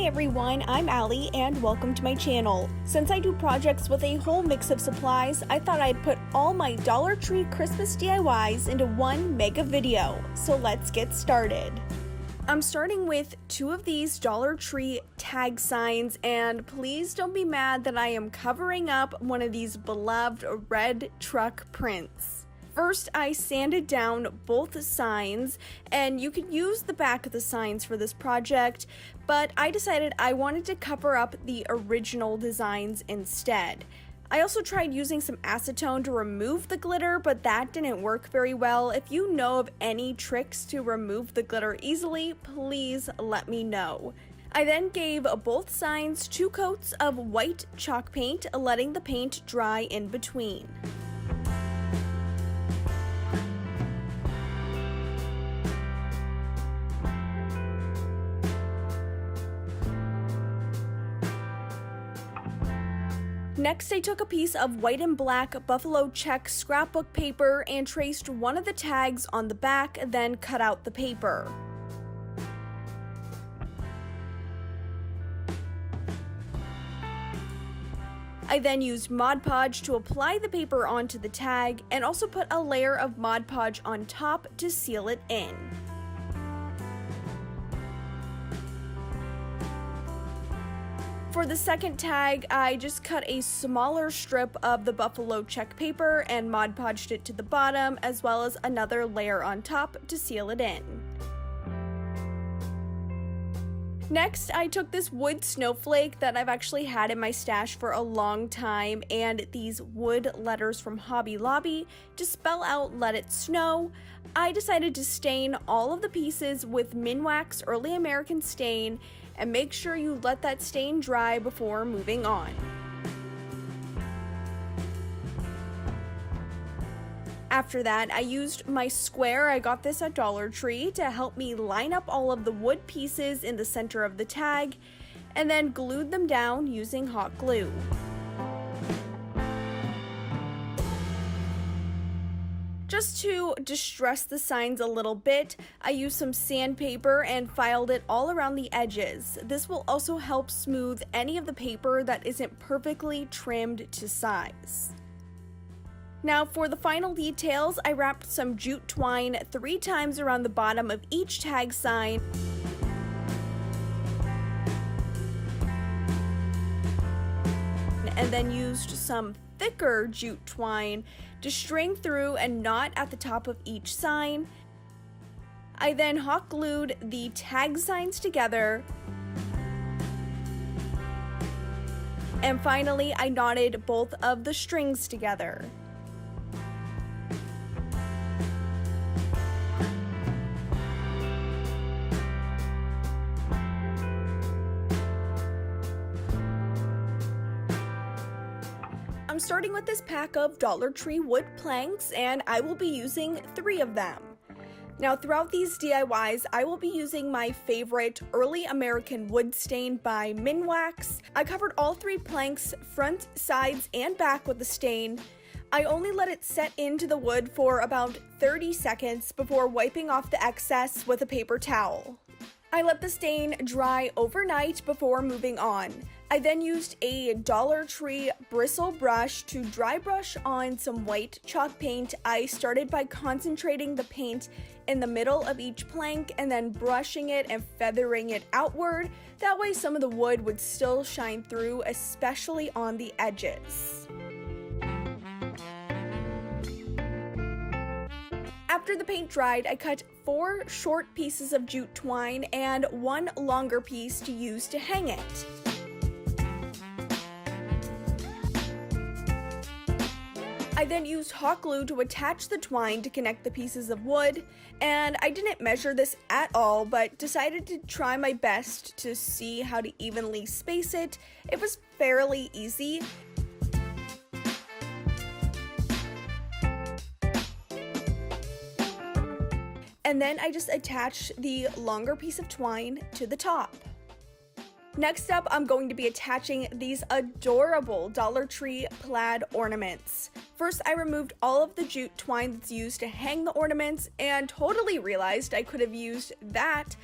Hi everyone, I'm Alli and welcome to my channel. Since I do projects with a whole mix of supplies, I thought I'd put all my Dollar Tree Christmas DIYs into one mega video. So let's get started. I'm starting with two of these Dollar Tree tag signs, and please don't be mad that I am covering up one of these beloved red truck prints. First, I sanded down both signs, and you can use the back of the signs for this project, but I decided I wanted to cover up the original designs instead. I also tried using some acetone to remove the glitter, but that didn't work very well. If you know of any tricks to remove the glitter easily, please let me know. I then gave both signs 2 coats of white chalk paint, letting the paint dry in between. Next, I took a piece of white and black buffalo check scrapbook paper and traced one of the tags on the back, then cut out the paper. I then used Mod Podge to apply the paper onto the tag and also put a layer of Mod Podge on top to seal it in. For the second tag, I just cut a smaller strip of the buffalo check paper and Mod Podged it to the bottom, as well as another layer on top to seal it in. Next, I took this wood snowflake that I've actually had in my stash for a long time and these wood letters from Hobby Lobby to spell out "Let It Snow." I decided to stain all of the pieces with Minwax Early American Stain and make sure you let that stain dry before moving on. After that, I used my square, I got this at Dollar Tree, to help me line up all of the wood pieces in the center of the tag, and then glued them down using hot glue. Just to distress the signs a little bit, I used some sandpaper and filed it all around the edges. This will also help smooth any of the paper that isn't perfectly trimmed to size. Now for the final details, I wrapped some jute twine 3 times around the bottom of each tag sign. And then used some thicker jute twine to string through and knot at the top of each sign. I then hot glued the tag signs together. And finally, I knotted both of the strings together. I'm starting with this pack of Dollar Tree wood planks, and I will be using 3 of them. Now throughout these DIYs, I will be using my favorite Early American Wood Stain by Minwax. I covered all 3 planks, front, sides, and back with the stain. I only let it set into the wood for about 30 seconds before wiping off the excess with a paper towel. I let the stain dry overnight before moving on. I then used a Dollar Tree bristle brush to dry brush on some white chalk paint. I started by concentrating the paint in the middle of each plank and then brushing it and feathering it outward. That way some of the wood would still shine through, especially on the edges. After the paint dried, I cut 4 short pieces of jute twine and 1 longer piece to use to hang it. I then used hot glue to attach the twine to connect the pieces of wood, and I didn't measure this at all, but decided to try my best to see how to evenly space it. It was fairly easy. And then I just attached the longer piece of twine to the top. Next up, I'm going to be attaching these adorable Dollar Tree plaid ornaments. First, I removed all of the jute twine that's used to hang the ornaments and totally realized I could have used that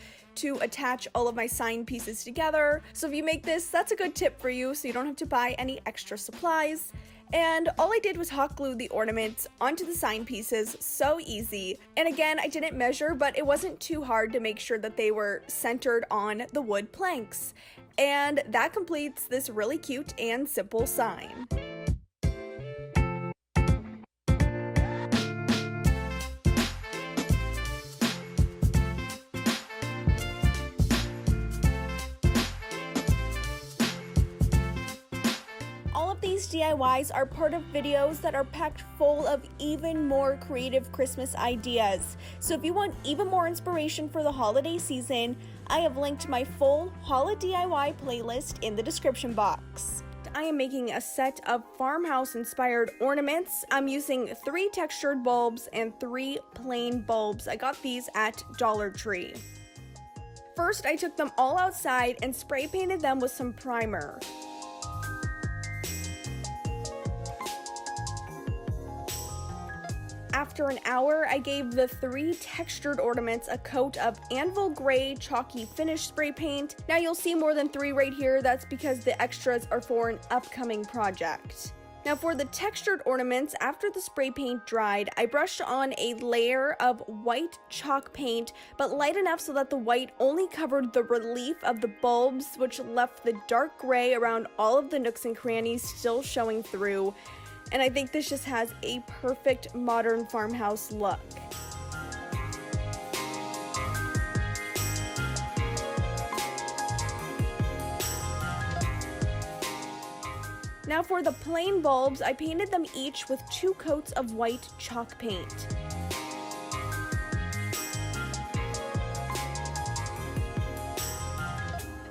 to attach all of my sign pieces together. So if you make this, that's a good tip for you, so you don't have to buy any extra supplies. And all I did was hot glue the ornaments onto the sign pieces, so easy. And again, I didn't measure, but it wasn't too hard to make sure that they were centered on the wood planks. And that completes this really cute and simple sign. These DIYs are part of videos that are packed full of even more creative Christmas ideas. So if you want even more inspiration for the holiday season, I have linked my full holiday DIY playlist in the description box. I am making a set of farmhouse inspired ornaments. I'm using 3 textured bulbs and 3 plain bulbs. I got these at Dollar Tree. First, I took them all outside and spray painted them with some primer. After an hour, I gave the 3 textured ornaments a coat of anvil gray chalky finish spray paint. Now you'll see more than 3 right here. That's because the extras are for an upcoming project. Now for the textured ornaments, after the spray paint dried, I brushed on a layer of white chalk paint, but light enough so that the white only covered the relief of the bulbs, which left the dark gray around all of the nooks and crannies still showing through. And I think this just has a perfect modern farmhouse look. Now for the plain bulbs, I painted them each with 2 coats of white chalk paint.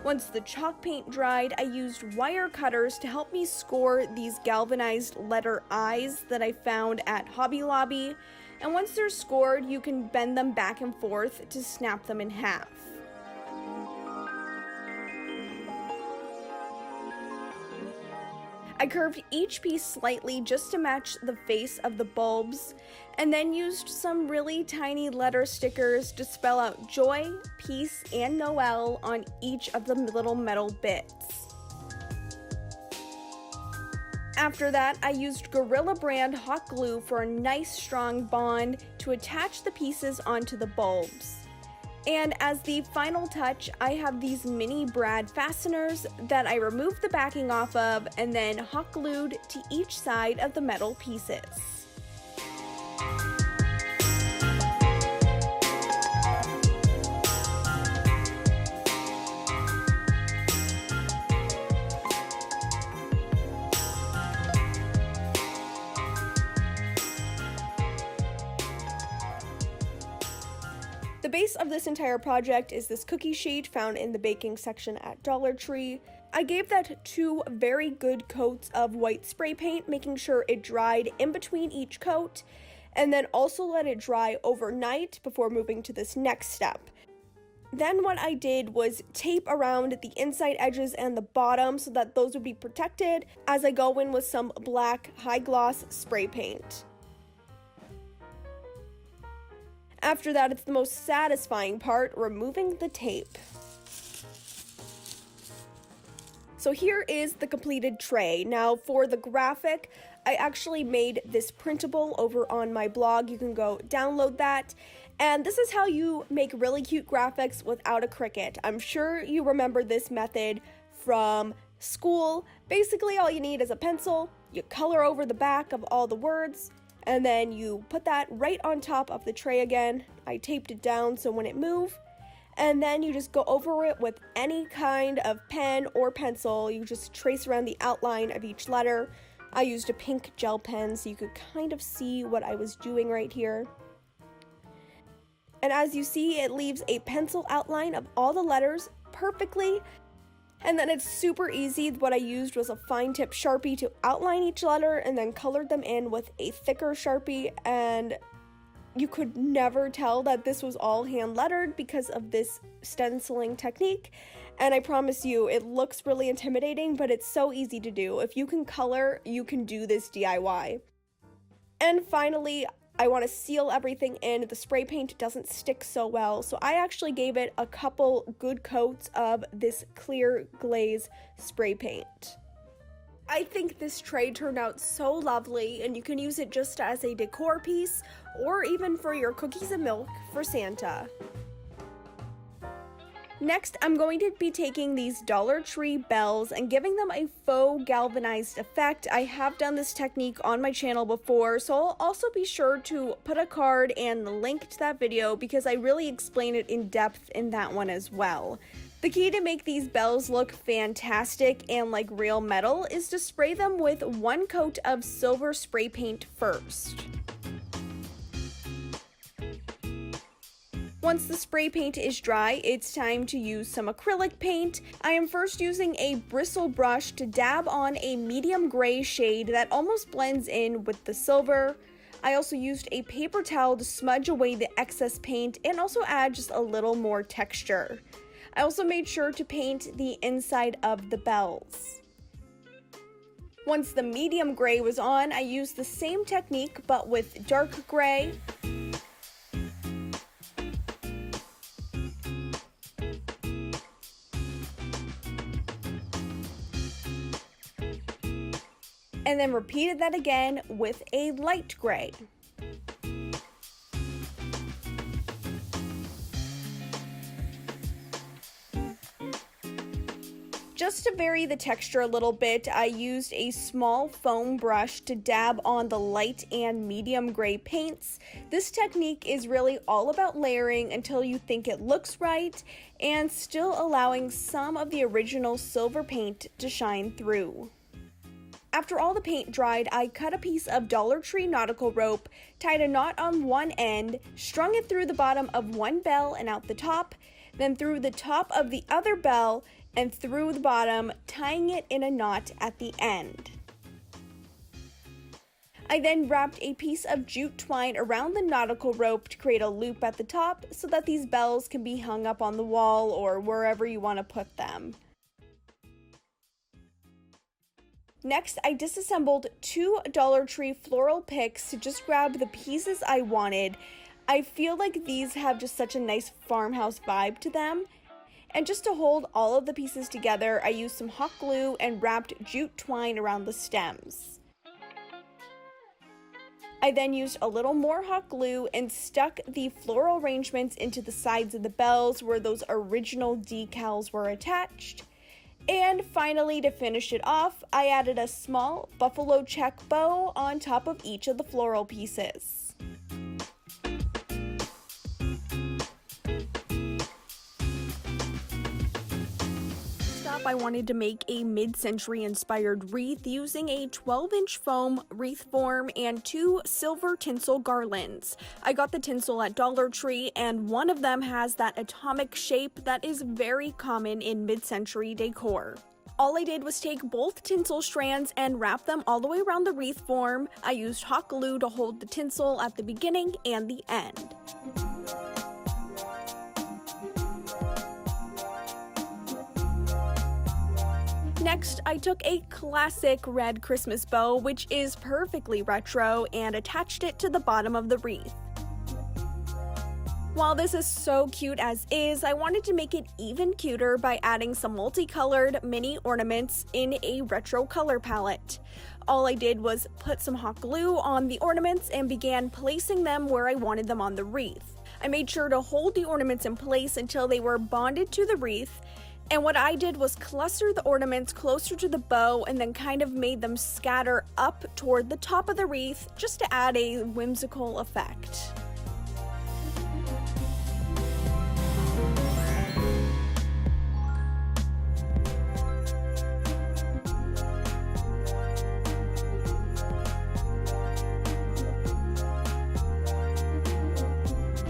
Once the chalk paint dried, I used wire cutters to help me score these galvanized letter I's that I found at Hobby Lobby. And once they're scored, you can bend them back and forth to snap them in half. I curved each piece slightly just to match the face of the bulbs, and then used some really tiny letter stickers to spell out joy, peace, and Noel on each of the little metal bits. After that, I used Gorilla brand hot glue for a nice strong bond to attach the pieces onto the bulbs. And as the final touch, I have these mini brad fasteners that I removed the backing off of and then hot glued to each side of the metal pieces. The base of this entire project is this cookie sheet found in the baking section at Dollar Tree. I gave that 2 very good coats of white spray paint, making sure it dried in between each coat, and then also let it dry overnight before moving to this next step. Then what I did was tape around the inside edges and the bottom so that those would be protected as I go in with some black high gloss spray paint. After that, it's the most satisfying part, removing the tape. So here is the completed tray. Now for the graphic, I actually made this printable over on my blog. You can go download that. And this is how you make really cute graphics without a Cricut. I'm sure you remember this method from school. Basically, all you need is a pencil, you color over the back of all the words, and then you put that right on top of the tray again. I taped it down so when it moved, and then you just go over it with any kind of pen or pencil. You just trace around the outline of each letter. I used a pink gel pen so you could kind of see what I was doing right here. And as you see, it leaves a pencil outline of all the letters perfectly. And then it's super easy. What I used was a fine tip Sharpie to outline each letter and then colored them in with a thicker Sharpie, and you could never tell that this was all hand lettered because of this stenciling technique. And I promise you, it looks really intimidating, but it's so easy to do. If you can color, you can do this DIY. And finally, I want to seal everything in. The spray paint doesn't stick so well, so I actually gave it a couple good coats of this clear glaze spray paint. I think this tray turned out so lovely, and you can use it just as a decor piece or even for your cookies and milk for Santa. Next, I'm going to be taking these Dollar Tree bells and giving them a faux galvanized effect. I have done this technique on my channel before, so I'll also be sure to put a card and link to that video because I really explain it in depth in that one as well. The key to make these bells look fantastic and like real metal is to spray them with 1 coat of silver spray paint first. Once the spray paint is dry, it's time to use some acrylic paint. I am first using a bristle brush to dab on a medium gray shade that almost blends in with the silver. I also used a paper towel to smudge away the excess paint and also add just a little more texture. I also made sure to paint the inside of the bells. Once the medium gray was on, I used the same technique but with dark gray. And then repeated that again with a light gray. Just to vary the texture a little bit, I used a small foam brush to dab on the light and medium gray paints. This technique is really all about layering until you think it looks right and still allowing some of the original silver paint to shine through. After all the paint dried, I cut a piece of Dollar Tree nautical rope, tied a knot on one end, strung it through the bottom of one bell and out the top, then through the top of the other bell and through the bottom, tying it in a knot at the end. I then wrapped a piece of jute twine around the nautical rope to create a loop at the top so that these bells can be hung up on the wall or wherever you want to put them. Next, I disassembled 2 Dollar Tree floral picks to just grab the pieces I wanted. I feel like these have just such a nice farmhouse vibe to them. And just to hold all of the pieces together, I used some hot glue and wrapped jute twine around the stems. I then used a little more hot glue and stuck the floral arrangements into the sides of the bells where those original decals were attached. And finally, to finish it off, I added a small buffalo check bow on top of each of the floral pieces. I wanted to make a mid-century inspired wreath using a 12-inch foam wreath form and 2 silver tinsel garlands. I got the tinsel at Dollar Tree, and one of them has that atomic shape that is very common in mid-century decor. All I did was take both tinsel strands and wrap them all the way around the wreath form. I used hot glue to hold the tinsel at the beginning and the end. Next, I took a classic red Christmas bow, which is perfectly retro, and attached it to the bottom of the wreath. While this is so cute as is, I wanted to make it even cuter by adding some multicolored mini ornaments in a retro color palette. All I did was put some hot glue on the ornaments and began placing them where I wanted them on the wreath. I made sure to hold the ornaments in place until they were bonded to the wreath. And what I did was cluster the ornaments closer to the bow and then kind of made them scatter up toward the top of the wreath just to add a whimsical effect.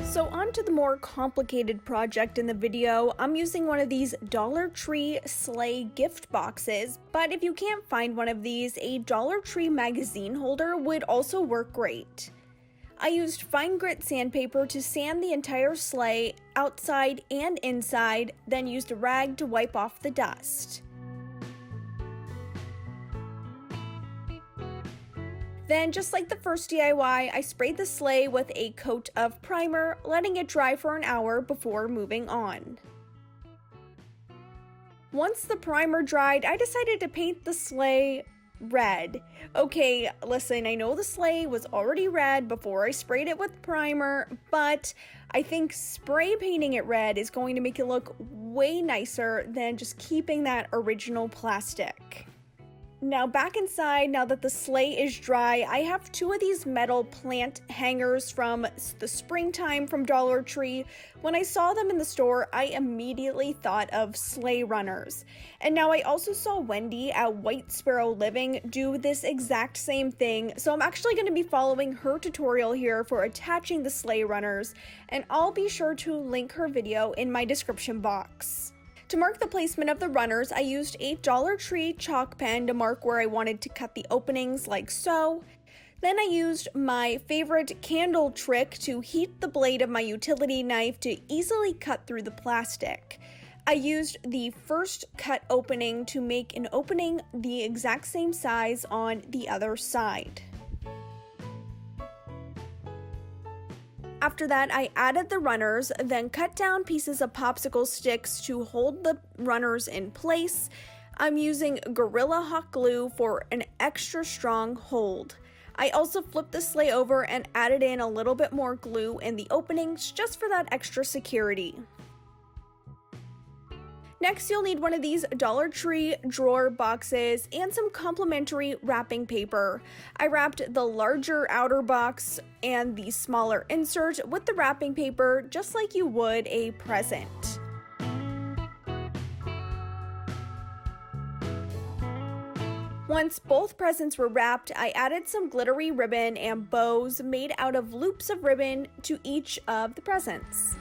So on to the more complicated project in the video. I'm using one of these Dollar Tree Sleigh gift boxes, but if you can't find one of these, a Dollar Tree magazine holder would also work great. I used fine grit sandpaper to sand the entire sleigh, outside and inside, then used a rag to wipe off the dust. Then, just like the first DIY, I sprayed the sleigh with a coat of primer, letting it dry for an hour before moving on. Once the primer dried, I decided to paint the sleigh red. Okay, listen, I know the sleigh was already red before I sprayed it with primer, but I think spray painting it red is going to make it look way nicer than just keeping that original plastic. Now back inside, now that the sleigh is dry, I have two of these metal plant hangers from the springtime from Dollar Tree. When I saw them in the store, I immediately thought of sleigh runners. And now I also saw Wendy at White Sparrow Living do this exact same thing, so I'm actually going to be following her tutorial here for attaching the sleigh runners, and I'll be sure to link her video in my description box. To mark the placement of the runners, I used a Dollar Tree chalk pen to mark where I wanted to cut the openings like so. Then I used my favorite candle trick to heat the blade of my utility knife to easily cut through the plastic. I used the first cut opening to make an opening the exact same size on the other side. After that, I added the runners, then cut down pieces of popsicle sticks to hold the runners in place. I'm using Gorilla Hot Glue for an extra strong hold. I also flipped the sleigh over and added in a little bit more glue in the openings just for that extra security. Next, you'll need one of these Dollar Tree drawer boxes and some complimentary wrapping paper. I wrapped the larger outer box and the smaller insert with the wrapping paper just like you would a present. Once both presents were wrapped, I added some glittery ribbon and bows made out of loops of ribbon to each of the presents.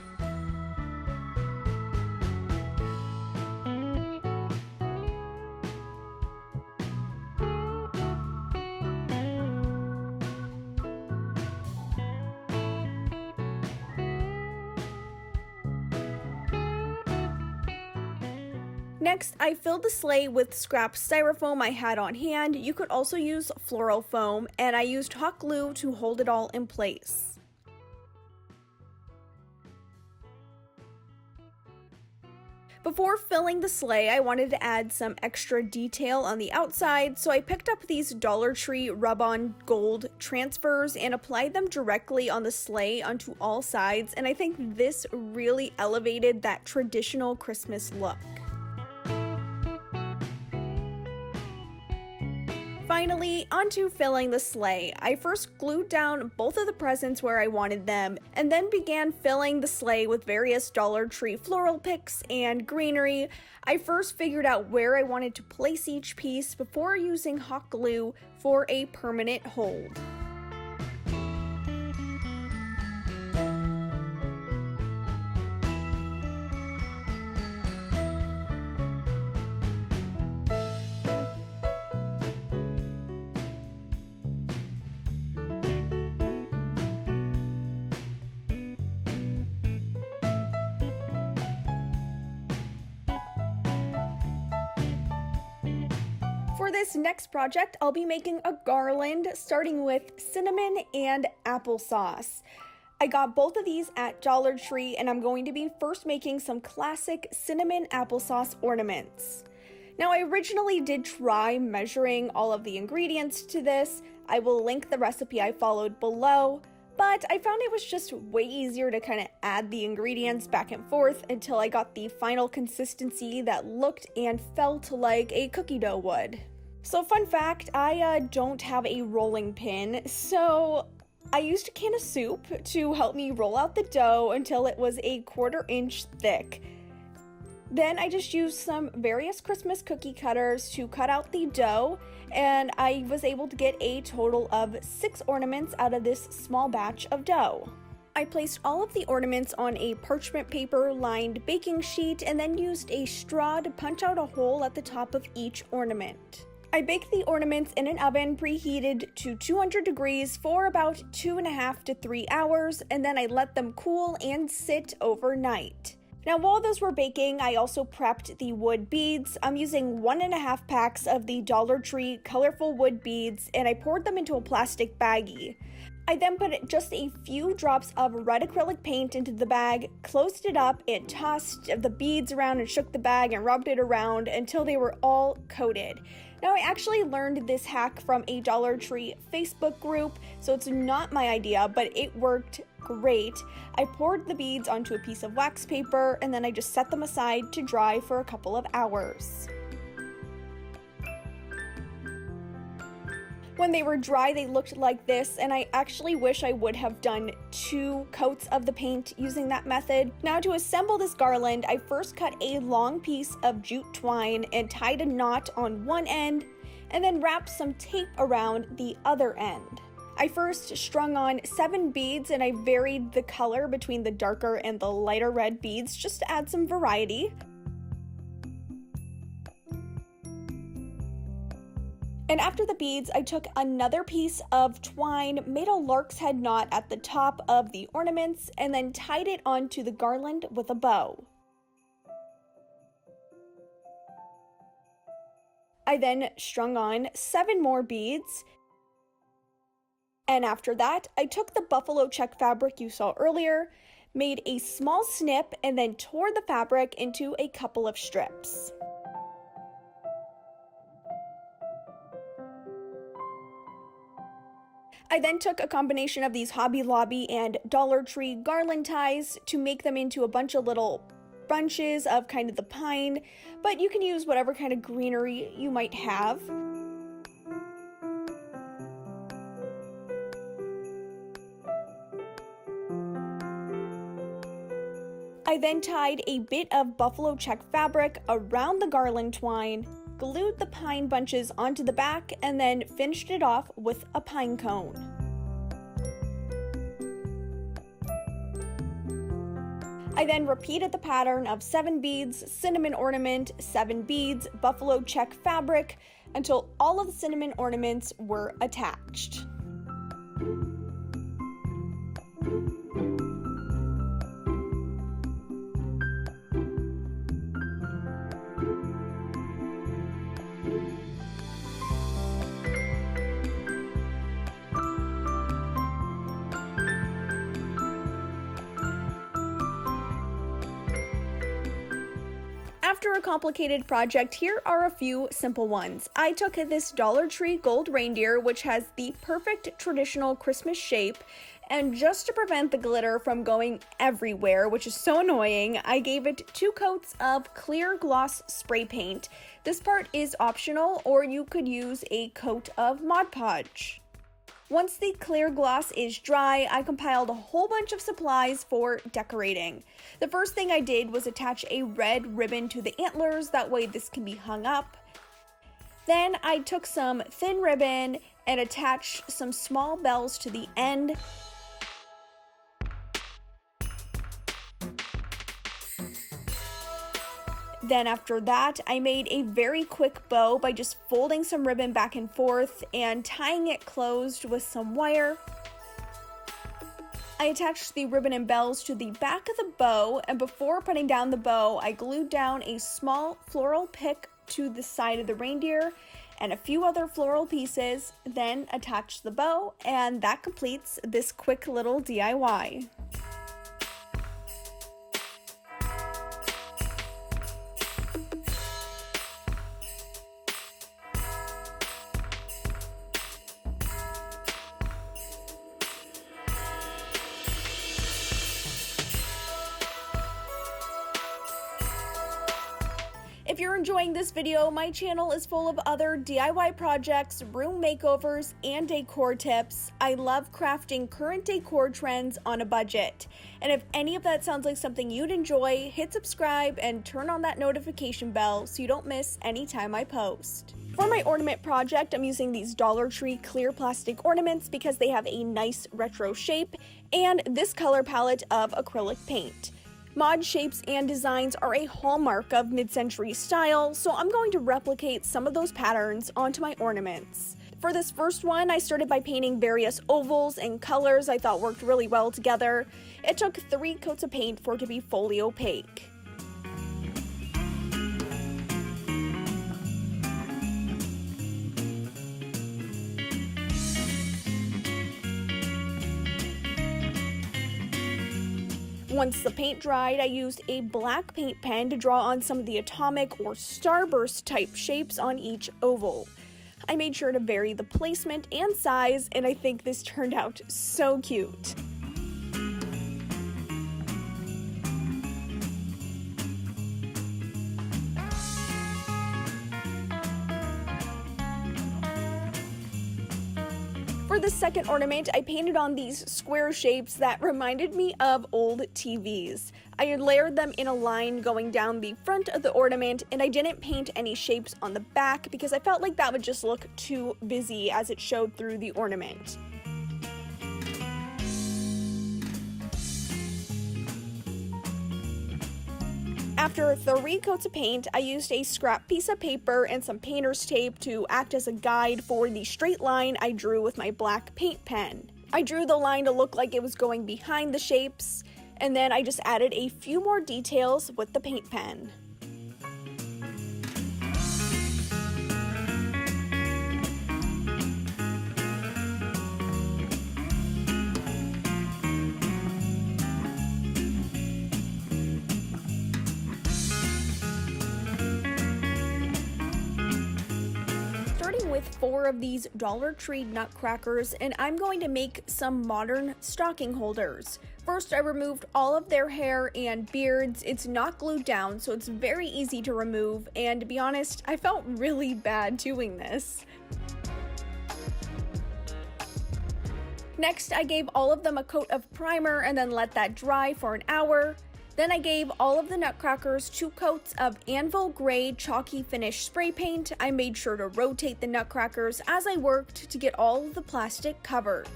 Next, I filled the sleigh with scrap styrofoam I had on hand. You could also use floral foam, and I used hot glue to hold it all in place. Before filling the sleigh, I wanted to add some extra detail on the outside, so I picked up these Dollar Tree rub-on gold transfers and applied them directly on the sleigh onto all sides, and I think this really elevated that traditional Christmas look. Finally, onto filling the sleigh. I first glued down both of the presents where I wanted them, and then began filling the sleigh with various Dollar Tree floral picks and greenery. I first figured out where I wanted to place each piece before using hot glue for a permanent hold. For this next project, I'll be making a garland starting with cinnamon and applesauce. I got both of these at Dollar Tree, and I'm going to be first making some classic cinnamon applesauce ornaments. Now, I originally did try measuring all of the ingredients to this. I will link the recipe I followed below, but I found it was just way easier to kind of add the ingredients back and forth until I got the final consistency that looked and felt like a cookie dough would. So fun fact, I don't have a rolling pin, so I used a can of soup to help me roll out the dough until it was a 1/4 inch thick. Then I just used some various Christmas cookie cutters to cut out the dough, and I was able to get a total of 6 ornaments out of this small batch of dough. I placed all of the ornaments on a parchment paper lined baking sheet and then used a straw to punch out a hole at the top of each ornament. I baked the ornaments in an oven preheated to 200 degrees for about 2.5 to 3 hours, and then I let them cool and sit overnight. Now while those were baking, I also prepped the wood beads. I'm using 1.5 packs of the Dollar Tree colorful wood beads, and I poured them into a plastic baggie. I then put just a few drops of red acrylic paint into the bag, closed it up, and tossed the beads around and shook the bag and rubbed it around until they were all coated. Now I actually learned this hack from a Dollar Tree Facebook group, so it's not my idea, but it worked great. I poured the beads onto a piece of wax paper and then I just set them aside to dry for a couple of hours. When they were dry, they looked like this, and I actually wish I would have done 2 coats of the paint using that method. Now to assemble this garland, I first cut a long piece of jute twine and tied a knot on one end, and then wrapped some tape around the other end. I first strung on 7 beads, and I varied the color between the darker and the lighter red beads just to add some variety. And after the beads, I took another piece of twine, made a lark's head knot at the top of the ornaments, and then tied it onto the garland with a bow. I then strung on 7 more beads, and after that, I took the buffalo check fabric you saw earlier, made a small snip, and then tore the fabric into a couple of strips. I then took a combination of these Hobby Lobby and Dollar Tree garland ties to make them into a bunch of little bunches of kind of the pine, but you can use whatever kind of greenery you might have. I then tied a bit of buffalo check fabric around the garland twine, glued the pine bunches onto the back, and then finished it off with a pine cone. I then repeated the pattern of 7 beads, cinnamon ornament, 7 beads, buffalo check fabric, until all of the cinnamon ornaments were attached. After a complicated project, here are a few simple ones. I took this Dollar Tree gold reindeer, which has the perfect traditional Christmas shape, and just to prevent the glitter from going everywhere, which is so annoying, I gave it 2 coats of clear gloss spray paint. This part is optional, or you could use a coat of Mod Podge. Once the clear gloss is dry, I compiled a whole bunch of supplies for decorating. The first thing I did was attach a red ribbon to the antlers, that way this can be hung up. Then I took some thin ribbon and attached some small bells to the end. Then after that, I made a very quick bow by just folding some ribbon back and forth and tying it closed with some wire. I attached the ribbon and bells to the back of the bow, and before putting down the bow, I glued down a small floral pick to the side of the reindeer and a few other floral pieces, then attached the bow, and that completes this quick little DIY. If you're enjoying this video, my channel is full of other DIY projects, room makeovers, and decor tips. I love crafting current decor trends on a budget. And if any of that sounds like something you'd enjoy, hit subscribe and turn on that notification bell so you don't miss any time I post. For my ornament project, I'm using these Dollar Tree clear plastic ornaments because they have a nice retro shape and this color palette of acrylic paint. Mod shapes and designs are a hallmark of mid-century style, so I'm going to replicate some of those patterns onto my ornaments. For this first one, I started by painting various ovals and colors I thought worked really well together. It took 3 coats of paint for it to be fully opaque. Once the paint dried, I used a black paint pen to draw on some of the atomic or starburst type shapes on each oval. I made sure to vary the placement and size, and I think this turned out so cute. For the second ornament, I painted on these square shapes that reminded me of old TVs. I had layered them in a line going down the front of the ornament, and I didn't paint any shapes on the back because I felt like that would just look too busy as it showed through the ornament. After 3 coats of paint, I used a scrap piece of paper and some painter's tape to act as a guide for the straight line I drew with my black paint pen. I drew the line to look like it was going behind the shapes, and then I just added a few more details with the paint pen. With 4 of these Dollar Tree nutcrackers, and I'm going to make some modern stocking holders. First, I removed all of their hair and beards. It's not glued down, so it's very easy to remove, and to be honest, I felt really bad doing this. Next, I gave all of them a coat of primer and then let that dry for an hour. Then I gave all of the nutcrackers 2 coats of Anvil Gray Chalky Finish spray paint. I made sure to rotate the nutcrackers as I worked to get all of the plastic covered.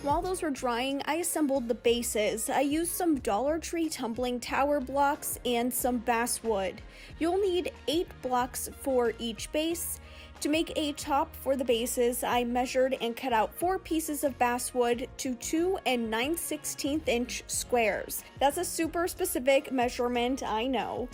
While those were drying, I assembled the bases. I used some Dollar Tree tumbling tower blocks and some basswood. You'll need 8 blocks for each base. To make a top for the bases, I measured and cut out 4 pieces of basswood to 2 9/16 inch squares. That's a super specific measurement, I know.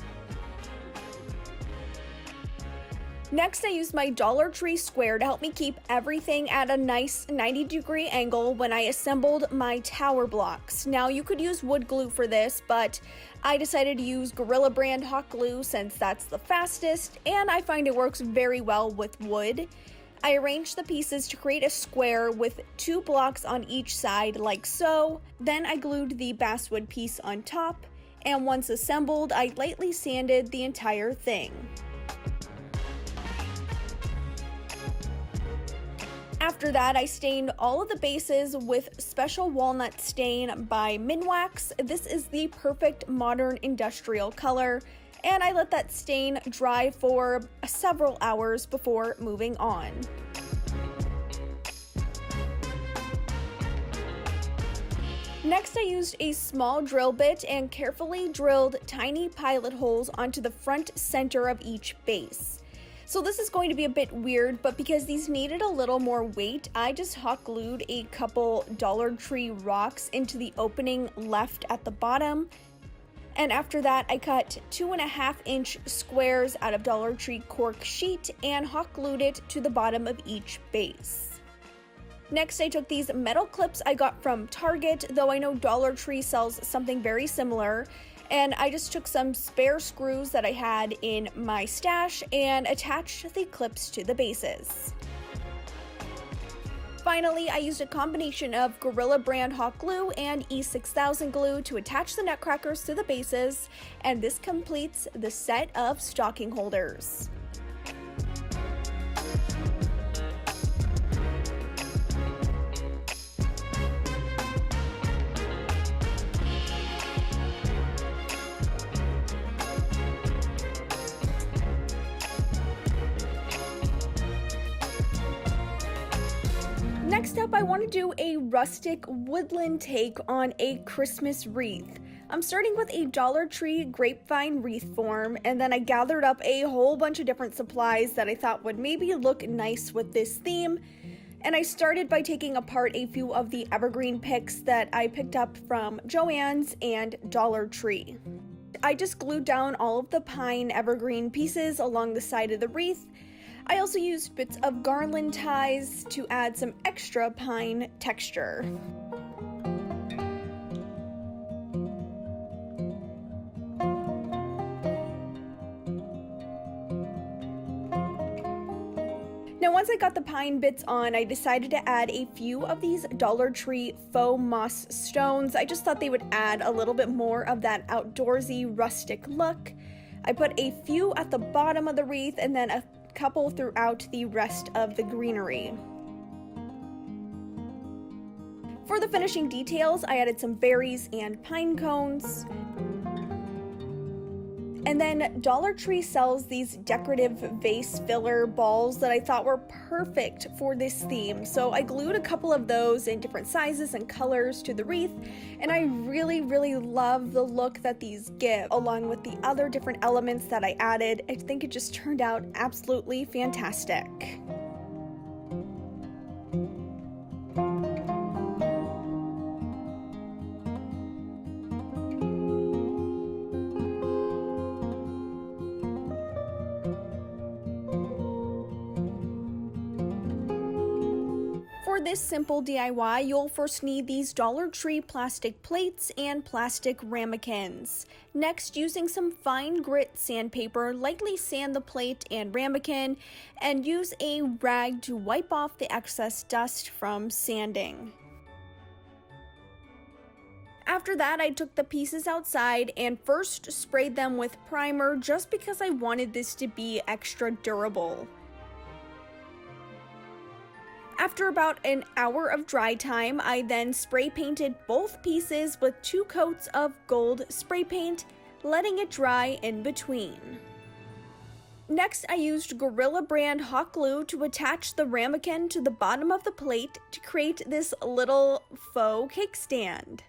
Next, I used my Dollar Tree square to help me keep everything at a nice 90-degree angle when I assembled my tower blocks. Now, you could use wood glue for this, but I decided to use Gorilla brand hot glue since that's the fastest, and I find it works very well with wood. I arranged the pieces to create a square with 2 blocks on each side like so. Then I glued the basswood piece on top, and once assembled, I lightly sanded the entire thing. After that, I stained all of the bases with Special Walnut Stain by Minwax. This is the perfect modern industrial color, and I let that stain dry for several hours before moving on. Next, I used a small drill bit and carefully drilled tiny pilot holes onto the front center of each base. So this is going to be a bit weird, but because these needed a little more weight, I just hot glued a couple Dollar Tree rocks into the opening left at the bottom. And after that, I cut 2.5-inch squares out of Dollar Tree cork sheet and hot glued it to the bottom of each base. Next, I took these metal clips I got from Target, though I know Dollar Tree sells something very similar. And I just took some spare screws that I had in my stash and attached the clips to the bases. Finally, I used a combination of Gorilla brand hot glue and E6000 glue to attach the nutcrackers to the bases, and this completes the set of stocking holders. Next up, I want to do a rustic woodland take on a Christmas wreath. I'm starting with a Dollar Tree grapevine wreath form, and then I gathered up a whole bunch of different supplies that I thought would maybe look nice with this theme. And I started by taking apart a few of the evergreen picks that I picked up from Joann's and Dollar Tree. I just glued down all of the pine evergreen pieces along the side of the wreath. I also used bits of Garland ties to add some extra pine texture. Now once I got the pine bits on, I decided to add a few of these Dollar Tree faux moss stones. I just thought they would add a little bit more of that outdoorsy, rustic look. I put a few at the bottom of the wreath and then a couple throughout the rest of the greenery. For the finishing details, I added some berries and pine cones. And then Dollar Tree sells these decorative vase filler balls that I thought were perfect for this theme. So I glued a couple of those in different sizes and colors to the wreath, and I really love the look that these give, along with the other different elements that I added. I think it just turned out absolutely fantastic. For this simple DIY, you'll first need these Dollar Tree plastic plates and plastic ramekins. Next, using some fine grit sandpaper, lightly sand the plate and ramekin, and use a rag to wipe off the excess dust from sanding. After that, I took the pieces outside and first sprayed them with primer just because I wanted this to be extra durable. After about an hour of dry time, I then spray painted both pieces with 2 coats of gold spray paint, letting it dry in between. Next, I used Gorilla brand hot glue to attach the ramekin to the bottom of the plate to create this little faux cake stand.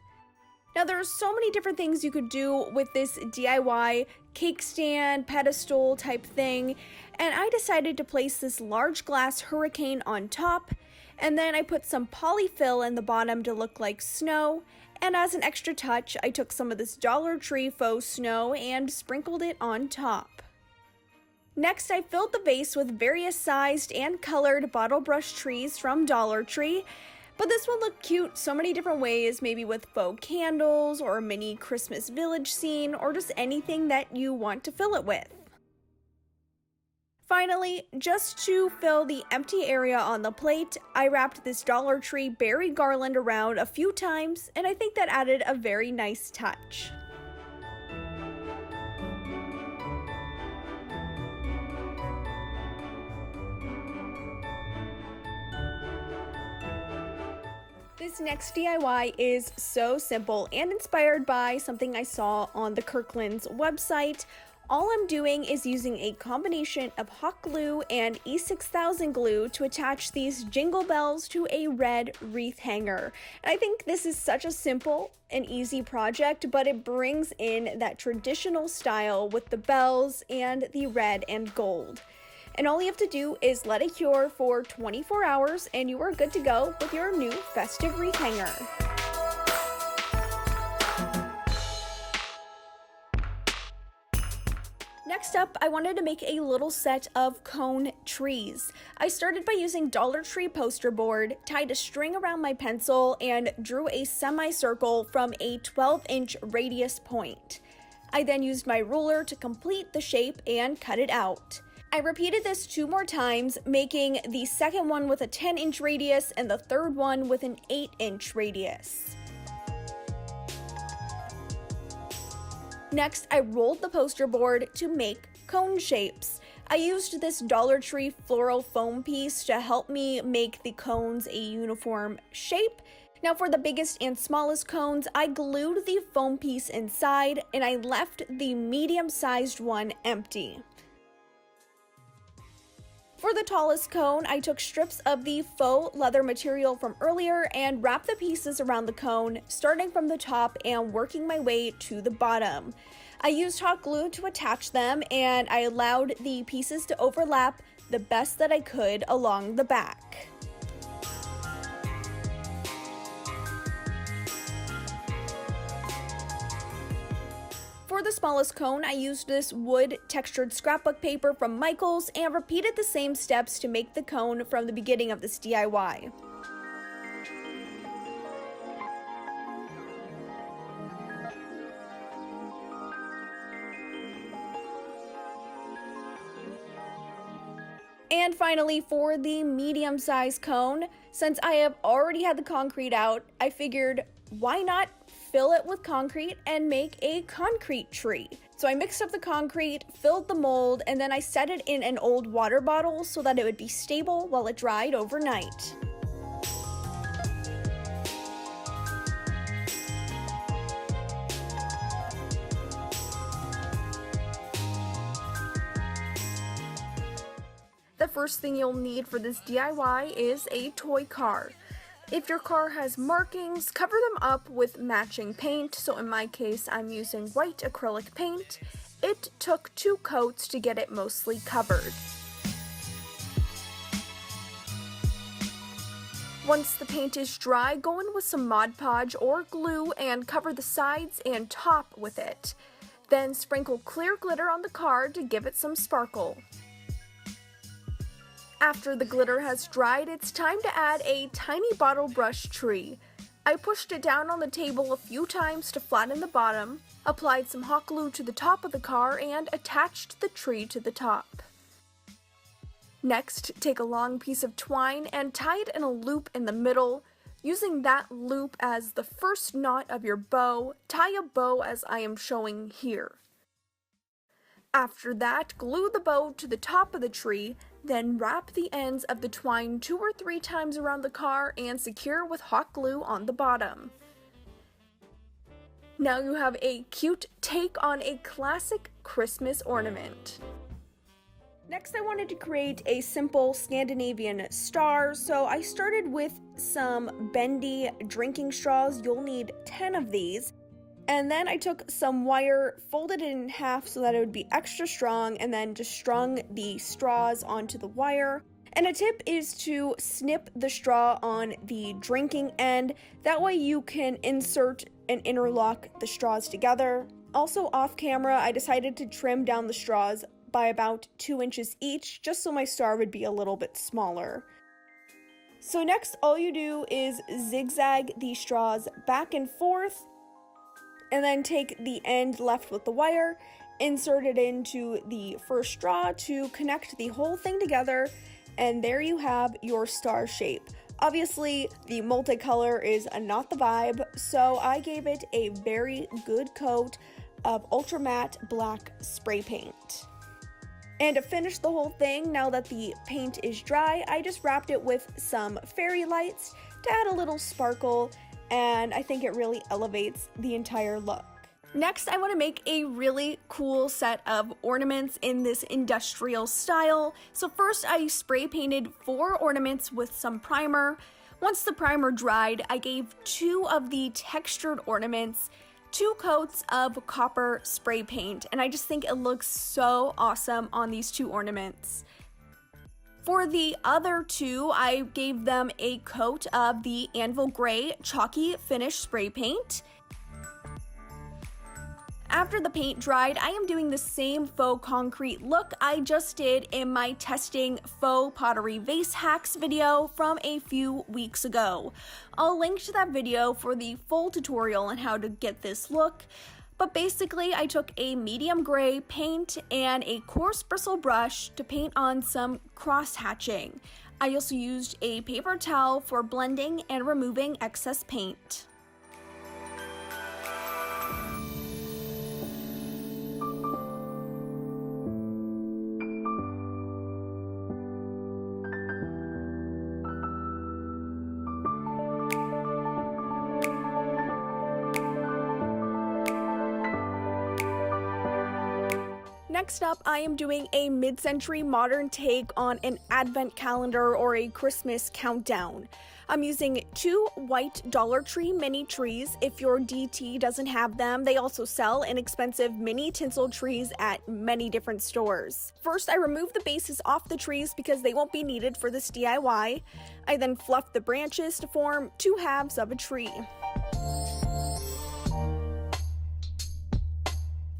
Now there are so many different things you could do with this DIY cake stand, pedestal type thing, and I decided to place this large glass hurricane on top, and then I put some polyfill in the bottom to look like snow, and as an extra touch, I took some of this Dollar Tree faux snow and sprinkled it on top. Next, I filled the vase with various sized and colored bottle brush trees from Dollar Tree. But this one looked cute so many different ways, maybe with faux candles or a mini Christmas village scene or just anything that you want to fill it with. Finally, just to fill the empty area on the plate, I wrapped this Dollar Tree berry garland around a few times, and I think that added a very nice touch. This next DIY is so simple and inspired by something I saw on the Kirkland's website. All I'm doing is using a combination of hot glue and E6000 glue to attach these jingle bells to a red wreath hanger. And I think this is such a simple and easy project, but it brings in that traditional style with the bells and the red and gold. And all you have to do is let it cure for 24 hours and you are good to go with your new festive wreath hanger. Next up, I wanted to make a little set of cone trees. I started by using Dollar Tree poster board, tied a string around my pencil, and drew a semicircle from a 12-inch radius point. I then used my ruler to complete the shape and cut it out. I repeated this 2 more times, making the second one with a 10-inch radius and the third one with an 8-inch radius. Next, I rolled the poster board to make cone shapes. I used this Dollar Tree floral foam piece to help me make the cones a uniform shape. Now for the biggest and smallest cones, I glued the foam piece inside and I left the medium-sized one empty. For the tallest cone, I took strips of the faux leather material from earlier and wrapped the pieces around the cone, starting from the top and working my way to the bottom. I used hot glue to attach them, and I allowed the pieces to overlap the best that I could along the back. For the smallest cone, I used this wood textured scrapbook paper from Michaels and repeated the same steps to make the cone from the beginning of this DIY. And finally, for the medium-sized cone, since I have already had the concrete out, I figured why not fill it with concrete and make a concrete tree. So I mixed up the concrete, filled the mold, and then I set it in an old water bottle so that it would be stable while it dried overnight. The first thing you'll need for this DIY is a toy car. If your car has markings, cover them up with matching paint. So in my case, I'm using white acrylic paint. It took 2 coats to get it mostly covered. Once the paint is dry, go in with some Mod Podge or glue and cover the sides and top with it. Then sprinkle clear glitter on the car to give it some sparkle. After the glitter has dried, it's time to add a tiny bottle brush tree. I pushed it down on the table a few times to flatten the bottom, applied some hot glue to the top of the car, and attached the tree to the top. Next, take a long piece of twine and tie it in a loop in the middle. Using that loop as the first knot of your bow, tie a bow as I am showing here. After that, glue the bow to the top of the tree, then wrap the ends of the twine 2 or 3 times around the car and secure with hot glue on the bottom. Now you have a cute take on a classic Christmas ornament. Next, I wanted to create a simple Scandinavian star, so I started with some bendy drinking straws. You'll need 10 of these. And then I took some wire, folded it in half so that it would be extra strong, and then just strung the straws onto the wire. And a tip is to snip the straw on the drinking end. That way you can insert and interlock the straws together. Also off camera, I decided to trim down the straws by about 2 inches each, just so my star would be a little bit smaller. So next, all you do is zigzag the straws back and forth, and then take the end left with the wire, insert it into the first straw to connect the whole thing together, and there you have your star shape. Obviously, the multicolor is not the vibe, so I gave it a very good coat of ultra matte black spray paint. And to finish the whole thing, now that the paint is dry, I just wrapped it with some fairy lights to add a little sparkle, and I think it really elevates the entire look. Next, I want to make a really cool set of ornaments in this industrial style. So first, I spray painted 4 ornaments with some primer. Once the primer dried, I gave 2 of the textured ornaments 2 coats of copper spray paint, and I just think it looks so awesome on these 2 ornaments. For the other 2, I gave them a coat of the Anvil Gray Chalky Finish Spray Paint. After the paint dried, I am doing the same faux concrete look I just did in my testing faux pottery vase hacks video from a few weeks ago. I'll link to that video for the full tutorial on how to get this look. But basically, I took a medium gray paint and a coarse bristle brush to paint on some cross hatching. I also used a paper towel for blending and removing excess paint. Next up, I am doing a mid-century modern take on an advent calendar or a Christmas countdown. I'm using 2 white Dollar Tree mini trees. If your DT doesn't have them, they also sell inexpensive mini tinsel trees at many different stores. First, I remove the bases off the trees because they won't be needed for this DIY. I then fluff the branches to form 2 halves of a tree.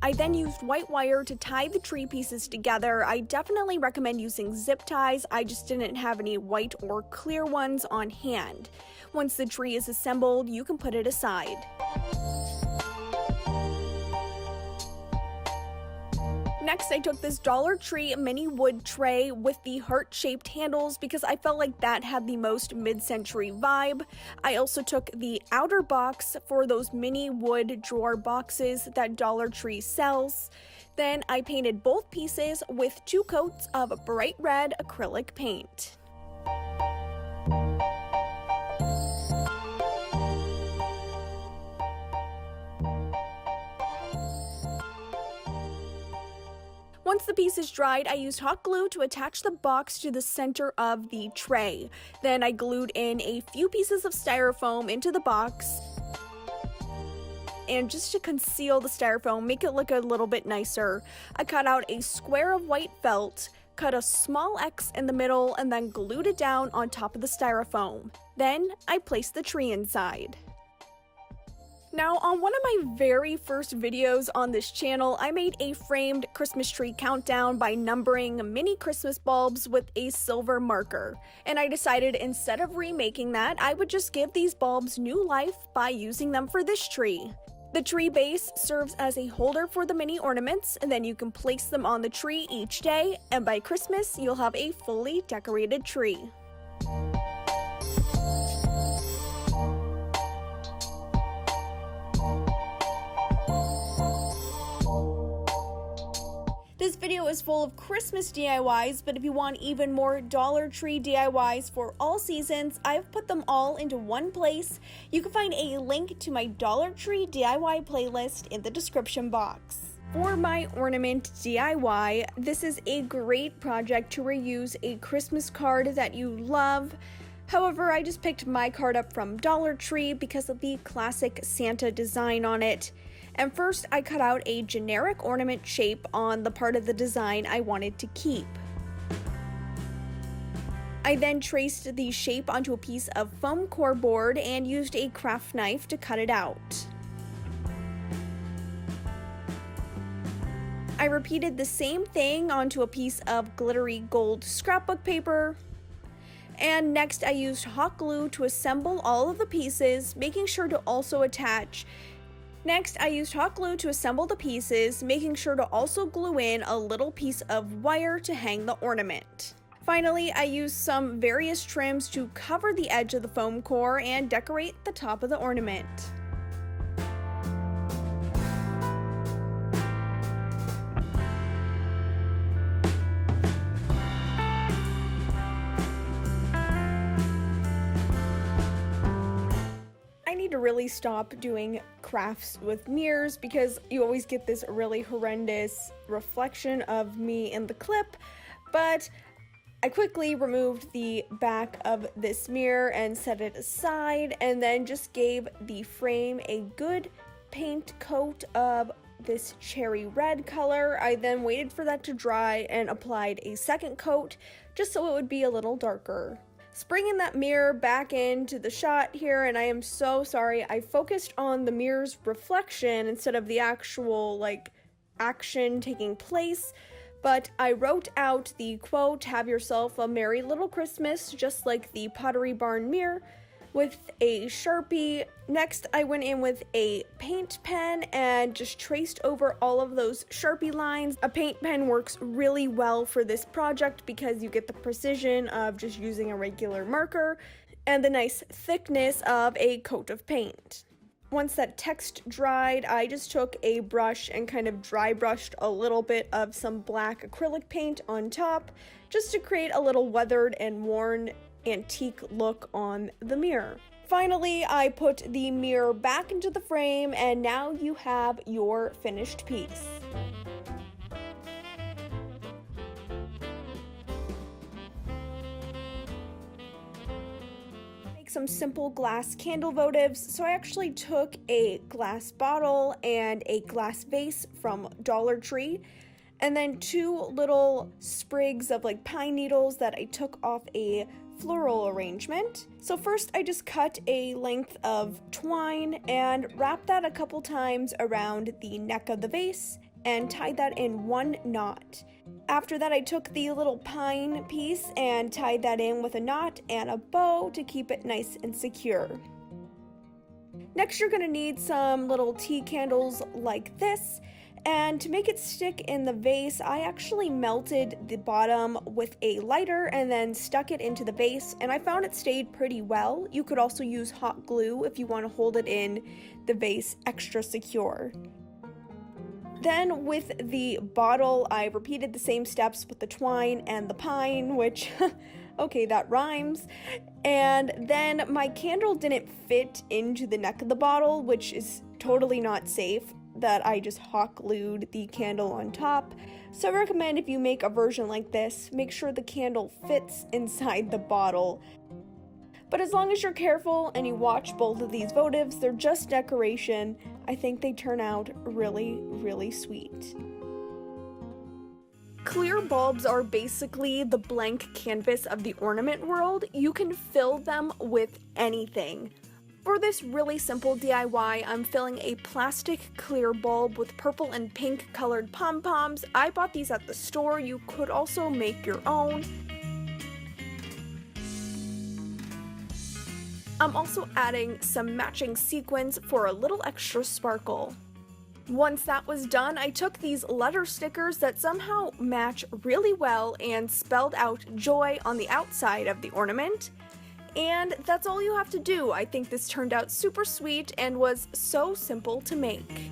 I then used white wire to tie the tree pieces together. I definitely recommend using zip ties, I just didn't have any white or clear ones on hand. Once the tree is assembled, you can put it aside. Next, I took this Dollar Tree mini wood tray with the heart-shaped handles because I felt like that had the most mid-century vibe. I also took the outer box for those mini wood drawer boxes that Dollar Tree sells. Then I painted both pieces with 2 coats of bright red acrylic paint. Once the piece is dried, I used hot glue to attach the box to the center of the tray. Then I glued in a few pieces of styrofoam into the box. And just to conceal the styrofoam, make it look a little bit nicer, I cut out a square of white felt, cut a small X in the middle, and then glued it down on top of the styrofoam. Then I placed the tree inside. Now, on one of my very first videos on this channel, I made a framed Christmas tree countdown by numbering mini Christmas bulbs with a silver marker. And I decided instead of remaking that, I would just give these bulbs new life by using them for this tree. The tree base serves as a holder for the mini ornaments, and then you can place them on the tree each day, and by Christmas, you'll have a fully decorated tree. This video is full of Christmas DIYs, but if you want even more Dollar Tree DIYs for all seasons, I've put them all into one place. You can find a link to my Dollar Tree DIY playlist in the description box. For my ornament DIY, this is a great project to reuse a Christmas card that you love. However, I just picked my card up from Dollar Tree because of the classic Santa design on it. And first, I cut out a generic ornament shape on the part of the design I wanted to keep. I then traced the shape onto a piece of foam core board and used a craft knife to cut it out. I repeated the same thing onto a piece of glittery gold scrapbook paper. And next, I used hot glue to assemble all of the pieces, making sure to also attach the pieces, making sure to also glue in a little piece of wire to hang the ornament. Finally, I used some various trims to cover the edge of the foam core and decorate the top of the ornament. I need to really stop doing crafts with mirrors because you always get this really horrendous reflection of me in the clip, but I quickly removed the back of this mirror and set it aside, and then just gave the frame a good paint coat of this cherry red color. I then waited for that to dry and applied a second coat just so it would be a little darker. Bringing that mirror back into the shot here, and I am so sorry, I focused on the mirror's reflection instead of the actual, action taking place, but I wrote out the quote, "Have yourself a merry little Christmas," just like the Pottery Barn mirror, with a Sharpie. Next, I went in with a paint pen and just traced over all of those Sharpie lines. A paint pen works really well for this project because you get the precision of just using a regular marker and the nice thickness of a coat of paint. Once that text dried, I just took a brush and kind of dry brushed a little bit of some black acrylic paint on top just to create a little weathered and worn antique look on the mirror. Finally, I put the mirror back into the frame, and now you have your finished piece. some simple glass candle votives, so I actually took a glass bottle and a glass vase from Dollar Tree, and then 2 little sprigs of like pine needles that I took off a floral arrangement. So first I just cut a length of twine and wrapped that a couple times around the neck of the vase and tied that in 1 knot. After that, I took the little pine piece and tied that in with a knot and a bow to keep it nice and secure. Next, you're going to need some little tea candles like this. And to make it stick in the vase, I actually melted the bottom with a lighter and then stuck it into the vase, and I found it stayed pretty well. You could also use hot glue if you want to hold it in the vase extra secure. Then with the bottle, I repeated the same steps with the twine and the pine, which, okay, that rhymes. And then my candle didn't fit into the neck of the bottle, which is totally not safe, that I just hot glued the candle on top. So I recommend if you make a version like this, make sure the candle fits inside the bottle. But as long as you're careful and you watch both of these votives, they're just decoration. I think they turn out really, really sweet. Clear bulbs are basically the blank canvas of the ornament world. You can fill them with anything. For this really simple DIY, I'm filling a plastic clear bulb with purple and pink colored pom-poms. I bought these at the store. You could also make your own. I'm also adding some matching sequins for a little extra sparkle. Once that was done, I took these letter stickers that somehow match really well and spelled out joy on the outside of the ornament. And that's all you have to do. I think this turned out super sweet and was so simple to make.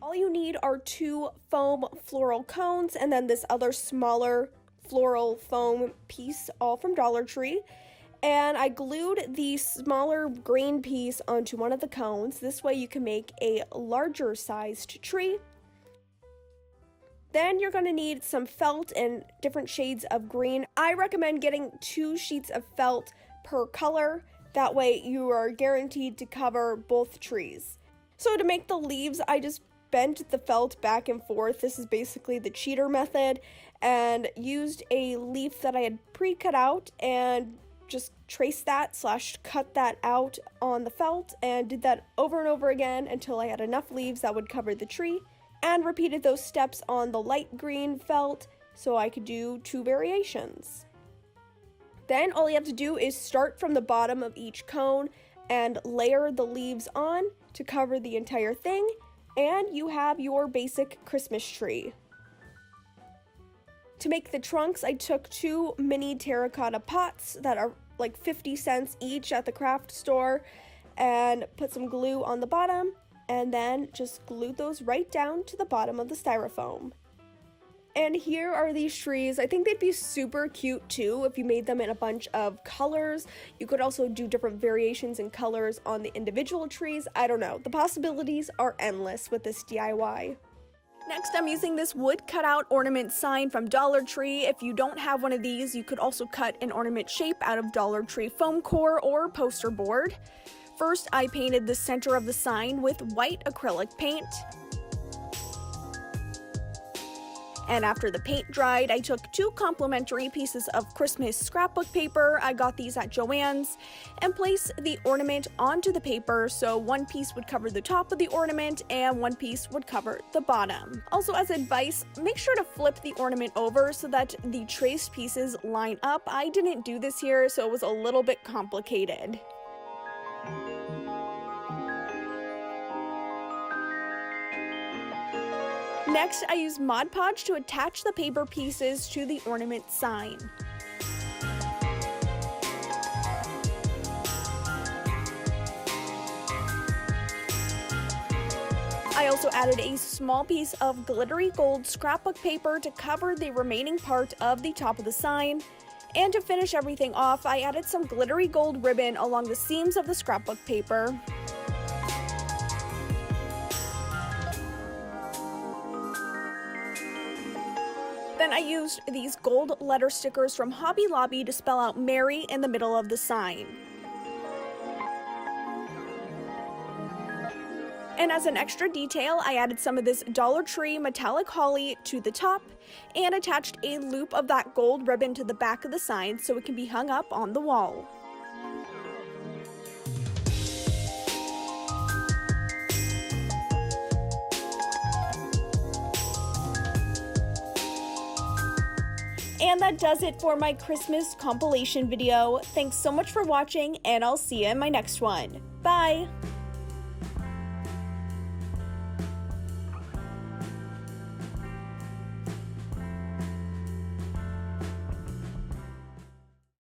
All you need are 2 foam floral cones and then this other smaller floral foam piece, all from Dollar Tree. And I glued the smaller green piece onto one of the cones. This way you can make a larger sized tree. Then you're going to need some felt and different shades of green. I recommend getting 2 sheets of felt per color. That way you are guaranteed to cover both trees. So to make the leaves, I just bent the felt back and forth. This is basically the cheater method, and used a leaf that I had pre-cut out and just traced that / cut that out on the felt and did that over and over again until I had enough leaves that would cover the tree, and repeated those steps on the light green felt so I could do 2 variations. Then all you have to do is start from the bottom of each cone and layer the leaves on to cover the entire thing, and you have your basic Christmas tree. To make the trunks, I took 2 mini terracotta pots that are like 50 cents each at the craft store and put some glue on the bottom and then just glued those right down to the bottom of the styrofoam. And here are these trees. I think they'd be super cute too if you made them in a bunch of colors. You could also do different variations in colors on the individual trees. I don't know. The possibilities are endless with this DIY. Next, I'm using this wood cutout ornament sign from Dollar Tree. If you don't have one of these, you could also cut an ornament shape out of Dollar Tree foam core or poster board. First, I painted the center of the sign with white acrylic paint. And after the paint dried, I took 2 complimentary pieces of Christmas scrapbook paper. I got these at Joann's, and placed the ornament onto the paper so 1 piece would cover the top of the ornament and 1 piece would cover the bottom. Also, as advice, make sure to flip the ornament over so that the traced pieces line up. I didn't do this here, so it was a little bit complicated. Next, I used Mod Podge to attach the paper pieces to the ornament sign. I also added a small piece of glittery gold scrapbook paper to cover the remaining part of the top of the sign. And to finish everything off, I added some glittery gold ribbon along the seams of the scrapbook paper. Then I used these gold letter stickers from Hobby Lobby to spell out Merry in the middle of the sign. And as an extra detail, I added some of this Dollar Tree metallic holly to the top and attached a loop of that gold ribbon to the back of the sign so it can be hung up on the wall. And that does it for my Christmas compilation video. Thanks so much for watching, and I'll see you in my next one. Bye!